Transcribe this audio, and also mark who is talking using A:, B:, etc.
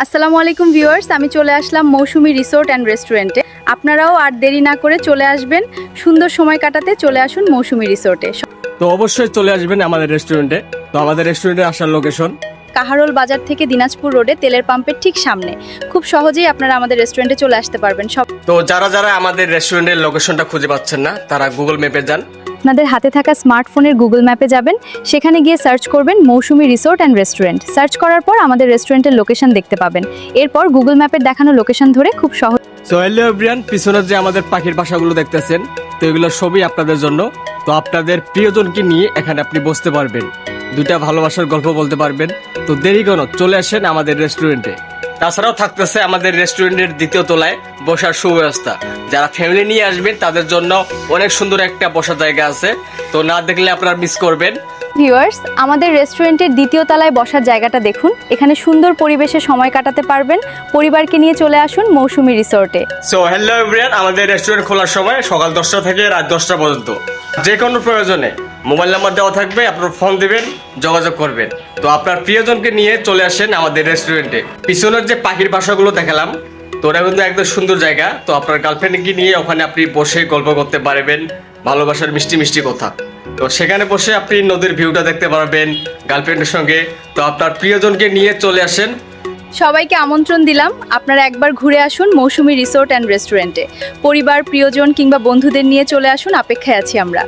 A: আসসালামু আলাইকুম ভিউয়ার্স, আমি চলে আসলাম মৌসুমী রিসোর্ট অ্যান্ড রেস্টুরেন্টে। আপনারাও আর দেরি না করে চলে আসবেন, সুন্দর সময় কাটাতে চলে আসুন মৌসুমী রিসোর্টে।
B: তো অবশ্যই চলে আসবেন আমাদের রেস্টুরেন্টে। তো আমাদের রেস্টুরেন্টে আসার লোকেশন
A: কাহারোল বাজার থেকে দিনাজপুর রোডে তেলের পাম্পের ঠিক সামনে। খুব সহজেই আপনারা আমাদের রেস্টুরেন্টে চলে আসতে পারবেন।
B: তো যারা যারা আমাদের রেস্টুরেন্টের লোকেশনটা খুঁজে পাচ্ছেন না, তারা গুগল ম্যাপে যান।
A: আপনাদের হাতে থাকা স্মার্টফোনের গুগল ম্যাপে যাবেন, সেখানে গিয়ে সার্চ করবেন মৌসুমী রিসোর্ট অ্যান্ড রেস্টুরেন্ট। সার্চ করার পর আমাদের রেস্টুরেন্টের লোকেশন দেখতে পাবেন। এরপর গুগল ম্যাপের দেখানো লোকেশন ধরে খুব সহজ।
B: সো হ্যালো এভরিওয়ান, পিছনের যে আমাদের পাখির বাসাগুলো দেখতেছেন, তো এগুলো সবই আপনাদের জন্য। তো আপনাদের প্রিয়জনকে নিয়ে এখানে আপনি বসতে পারবেন, দুটা ভালোবাসার গল্প বলতে পারবেন। তো দেরি কেন, চলে আসেন আমাদের রেস্টুরেন্টে। তাছাড়াও থাকতেছে আমাদের রেস্টুরেন্টের দ্বিতীয় তলায় বসার সুব্যবস্থা। যারা ফ্যামিলি নিয়ে আসবেন তাদের জন্য অনেক সুন্দর একটা বসার জায়গা আছে। তো না দেখলে আপনারা মিস করবেন।
A: ভিউয়ার্স, আমাদের রেস্টুরেন্টের দ্বিতীয় তলায় বসার জায়গাটা দেখুন। এখানে সুন্দর পরিবেশে সময় কাটাতে পারবেন। পরিবারকে নিয়ে চলে আসুন মৌসুমী রিসোর্টে।
B: সো হ্যালো এভরিওয়ান, আমাদের রেস্টুরেন্ট খোলার সময় সকাল 10টা থেকে রাত 10টা পর্যন্ত। যে কোনো প্রয়োজনে মোবাইল নাম্বার দেওয়া থাকবে, আপনার ফোন দিবেন, যোগাযোগ করবেন। তো আপনার প্রিয়জনকে নিয়ে চলে আসেন আমাদের রেস্টুরেন্টে। পিছনের যে পাখির বাসাগুলো দেখালাম, তো ওটা কিন্তু একদম সুন্দর জায়গা। তো আপনার গার্লফ্রেন্ডকে নিয়ে ওখানে আপনি বসে গল্প করতে পারবেন, ভালোবাসার মিষ্টি মিষ্টি কথা। তো সেখানে বসে আপনি নদীর ভিউটা দেখতে পারবেন গার্লফ্রেন্ডের সঙ্গে। তো আপনার প্রিয়জনকে নিয়ে চলে আসেন।
A: সবাইকে আমন্ত্রণ দিলাম, আপনারা একবার ঘুরে আসুন মৌসুমী রিসোর্ট অ্যান্ড রেস্টুরেন্টে। পরিবার, প্রিয়জন কিংবা বন্ধুদের নিয়ে চলে আসুন, অপেক্ষায় আছি আমরা।